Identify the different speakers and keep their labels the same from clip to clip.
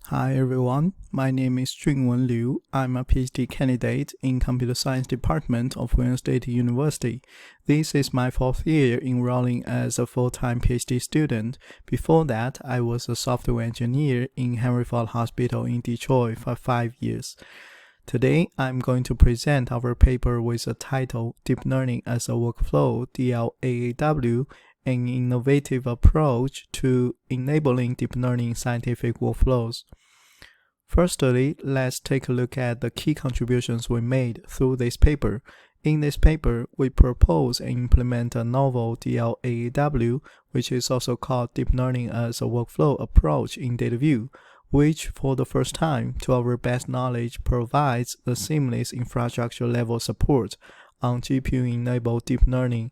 Speaker 1: Hi everyone, my name is Junwen Liu. I'm a PhD candidate in Computer Science Department of Wayne State University. This is my 4th year enrolling as a full-time PhD student. Before that, I was a software engineer in Henry Ford Hospital in Detroit for 5 years. Today, I'm going to present our paper with the title Deep Learning as a Workflow, DLaaW, an innovative approach to enabling deep learning in scientific workflows. Firstly, let's take a look at the key contributions we made through this paper. In this paper, we propose and implement a novel DLaaW, which is also called Deep Learning as a Workflow approach in DATAVIEW, which for the first time, to our best knowledge, provides the seamless infrastructure level support on GPU-enabled deep learning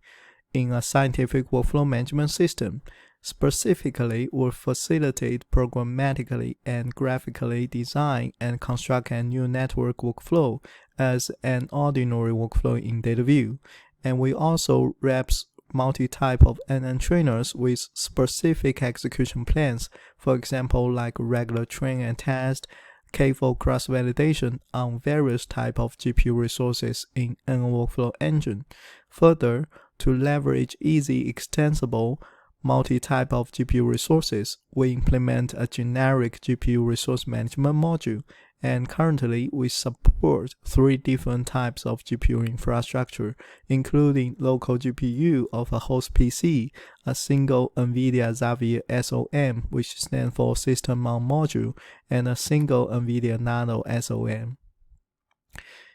Speaker 1: in a scientific workflow management system. Specifically, will facilitate programmatically and graphically design and construct a new network workflow as an ordinary workflow in DATAVIEW. And we also wraps multi-type of NN trainers with specific execution plans, for example, like regular train and test, K4 cross-validation on various type of GPU resources in N workflow engine. Further, to leverage easy extensible multi-type of GPU resources, we implement a generic GPU resource management module, and currently we support 3 different types of GPU infrastructure, including local GPU of a host PC, a single NVIDIA DATAVIEW SOM, which stands for System on Module, and a single NVIDIA Nano SOM.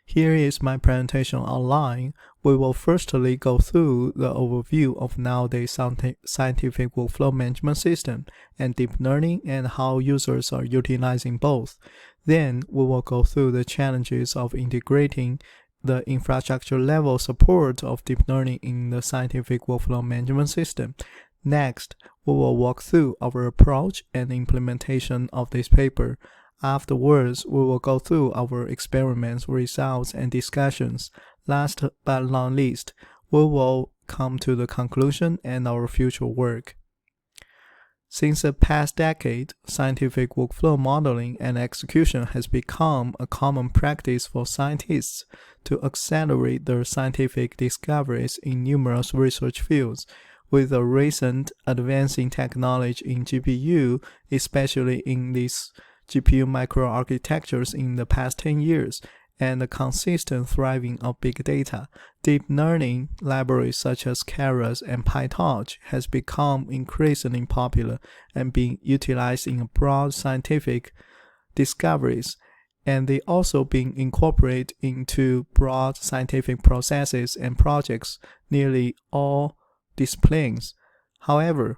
Speaker 1: Here is my presentation outline. We will firstly go through the overview of nowadays scientific workflow management system and deep learning and how users are utilizing both. Then we will go through the challenges of integrating the infrastructure level support of deep learning in the scientific workflow management system. Next, we will walk through our approach and implementation of this paper. Afterwards, we will go through our experiments, results, and discussions. Last but not least, we will come to the conclusion and our future work. Since the past decade, scientific workflow modeling and execution has become a common practice for scientists to accelerate their scientific discoveries in numerous research fields. With the recent advancing technology in GPU, especially in these GPU microarchitectures in the past 10 years, and the consistent thriving of big data, deep learning libraries such as Keras and PyTorch has become increasingly popular and being utilized in broad scientific discoveries, and they also being incorporated into broad scientific processes and projects nearly all disciplines. However,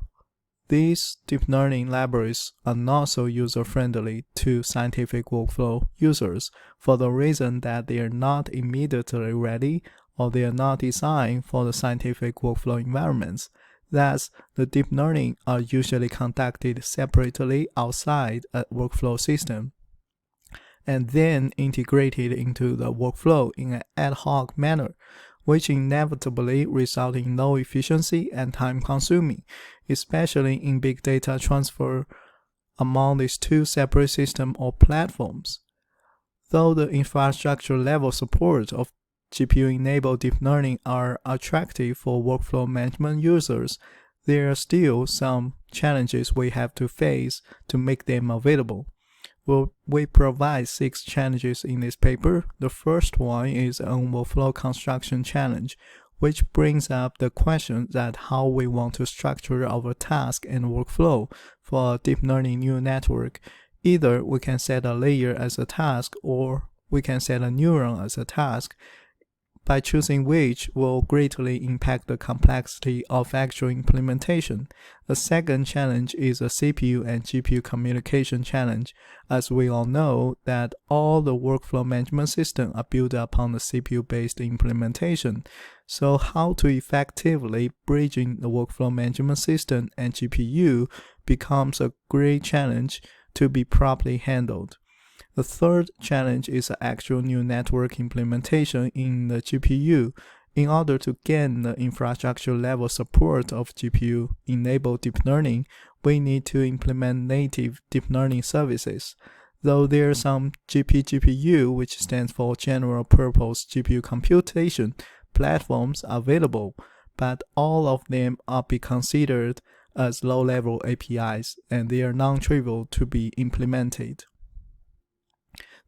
Speaker 1: these deep learning libraries are not so user-friendly to scientific workflow users for the reason that they are not immediately ready or they are not designed for the scientific workflow environments. Thus, the deep learning are usually conducted separately outside a workflow system and then integrated into the workflow in an ad hoc manner, which inevitably result in low efficiency and time-consuming, especially in big data transfer among these 2 separate systems or platforms. Though the infrastructure level support of GPU-enabled deep learning are attractive for workflow management users, there are still some challenges we have to face to make them available. We provide 6 challenges in this paper. The first one is an workflow construction challenge, which brings up the question that how we want to structure our task and workflow for a deep learning neural network. Either we can set a layer as a task or we can set a neuron as a task, by choosing which will greatly impact the complexity of actual implementation. The second challenge is a CPU and GPU communication challenge, as we all know that all the workflow management systems are built upon the CPU-based implementation. So how to effectively bridging the workflow management system and GPU becomes a great challenge to be properly handled. The third challenge is the actual neural network implementation in the GPU. In order to gain the infrastructure level support of GPU-enabled deep learning, we need to implement native deep learning services. Though there are some GPU, which stands for General Purpose GPU Computation, platforms available, but all of them are be considered as low-level APIs, and they are non-trivial to be implemented.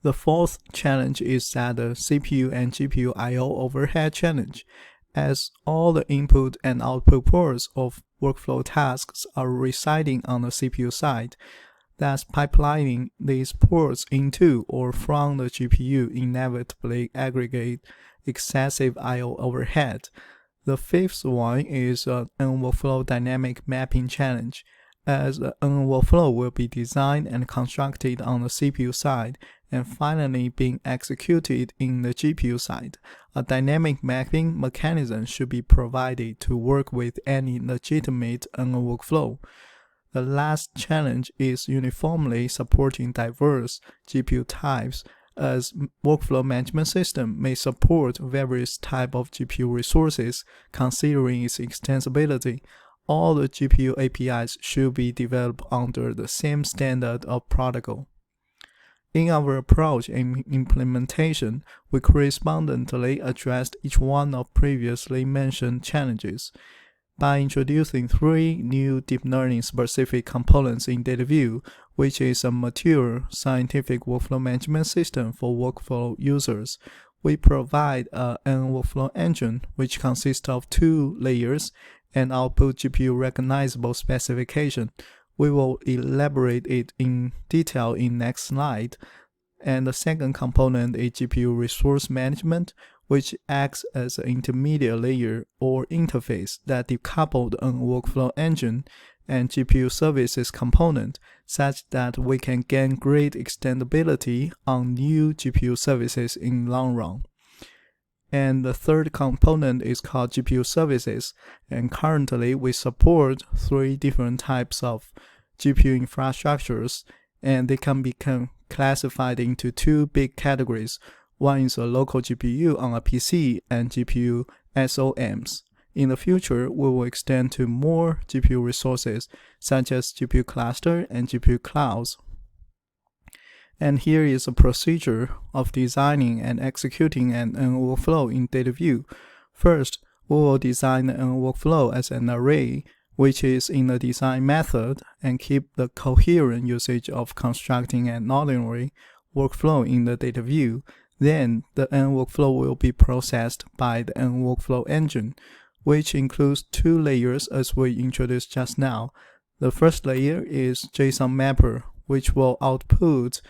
Speaker 1: The fourth challenge is that the CPU and GPU I/O overhead challenge, as all the input and output ports of workflow tasks are residing on the CPU side. Thus, pipelining these ports into or from the GPU inevitably aggregate excessive I/O overhead. The fifth one is an Overflow dynamic mapping challenge, as an Overflow will be designed and constructed on the CPU side and finally being executed in the GPU side. A dynamic mapping mechanism should be provided to work with any legitimate workflow. The last challenge is uniformly supporting diverse GPU types, as workflow management system may support various types of GPU resources considering its extensibility. All the GPU APIs should be developed under the same standard of protocol. In our approach and implementation, we correspondingly addressed each one of previously mentioned challenges by introducing 3 new deep learning specific components in DATAVIEW, which is a mature scientific workflow management system for workflow users. We provide an workflow engine which consists of 2 layers and output GPU recognizable specification. We will elaborate it in detail in next slide. And the second component is GPU resource management, which acts as an intermediate layer or interface that decoupled a workflow engine and GPU services component, such that we can gain great extendability on new GPU services in long run. And the third component is called GPU services, and currently we support 3 different types of GPU infrastructures, and they can be classified into 2 big categories. One is a local GPU on a PC and GPU SOMs. In the future, we will extend to more GPU resources, such as GPU cluster and GPU clouds. And here is a procedure of designing and executing an workflow in DATAVIEW. First, we will design an workflow as an array, which is in the design method, and keep the coherent usage of constructing an ordinary workflow in the DATAVIEW. Then, the workflow will be processed by the workflow engine, which includes 2 layers as we introduced just now. The first layer is JSON mapper, which will output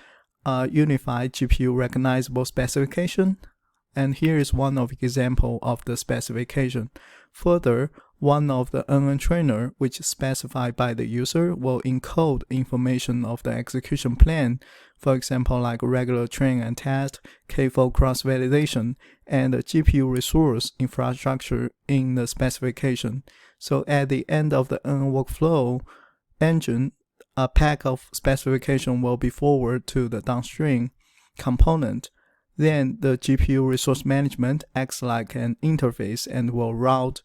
Speaker 1: a unified GPU recognizable specification, and here is one of example of the specification. Further, one of the trainer, which is specified by the user, will encode information of the execution plan, for example like regular train and test, K-fold cross-validation, and the GPU resource infrastructure in the specification. So at the end of the workflow engine, a pack of specification will be forwarded to the downstream component. Then the GPU resource management acts like an interface and will route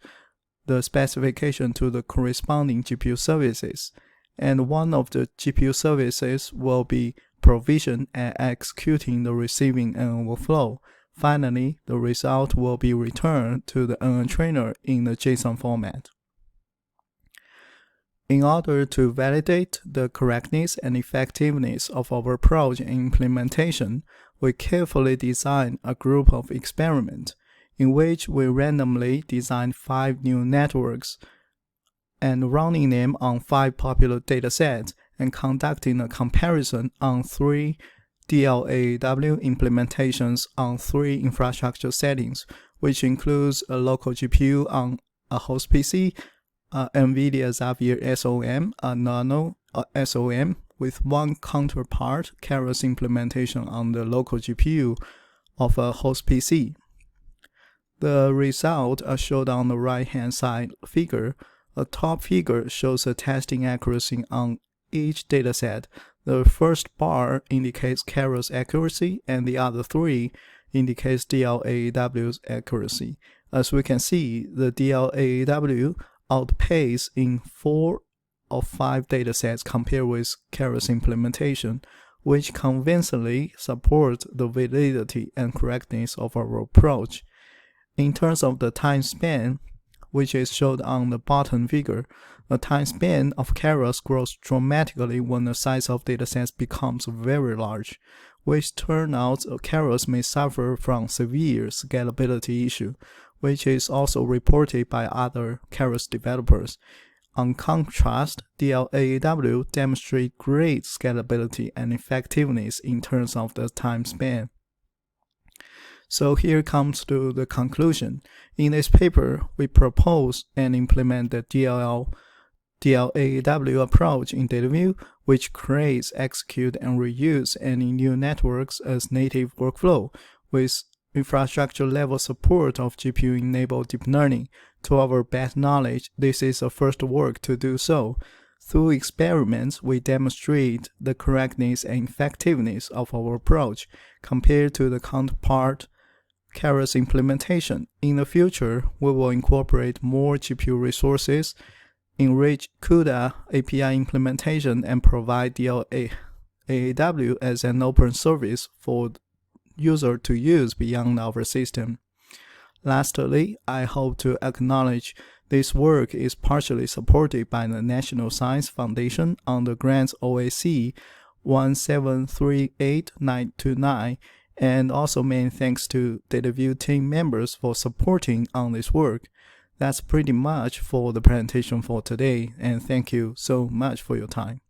Speaker 1: the specification to the corresponding GPU services. And one of the GPU services will be provisioned and executing the receiving workflow. Finally, the result will be returned to the trainer in the JSON format. In order to validate the correctness and effectiveness of our approach and implementation, we carefully designed a group of experiments in which we randomly designed 5 new networks and running them on 5 popular datasets and conducting a comparison on 3 DLaaW implementations on 3 infrastructure settings, which includes a local GPU on a host PC, NVIDIA Xavier SOM, a Nano SOM, with 1 counterpart Keras implementation on the local GPU of a host PC. The result are shown on the right-hand side figure. The top figure shows the testing accuracy on each dataset. The first bar indicates Keras accuracy, and the other 3 indicates DLaaW's accuracy. As we can see, the DLaaW outpaces in 4 of 5 datasets compared with Keras implementation, which convincingly supports the validity and correctness of our approach. In terms of the time span, which is shown on the bottom figure, the time span of Keras grows dramatically when the size of datasets becomes very large, which turns out Keras may suffer from severe scalability issue, which is also reported by other Keras developers. On contrast, DLaaW demonstrates great scalability and effectiveness in terms of the time span. So here comes to the conclusion. In this paper, we propose and implement the DLaaW approach in DATAVIEW, which creates, execute, and reuse any new networks as native workflow with infrastructure-level support of GPU-enabled deep learning. To our best knowledge, this is the first work to do so. Through experiments, we demonstrate the correctness and effectiveness of our approach compared to the counterpart Keras implementation. In the future, we will incorporate more GPU resources, enrich CUDA API implementation, and provide DLaaW as an open service for user to use beyond our system. Lastly, I hope to acknowledge this work is partially supported by the National Science Foundation under grants OAC 1738929, and also many thanks to DATAVIEW team members for supporting on this work. That's pretty much for the presentation for today, and thank you so much for your time.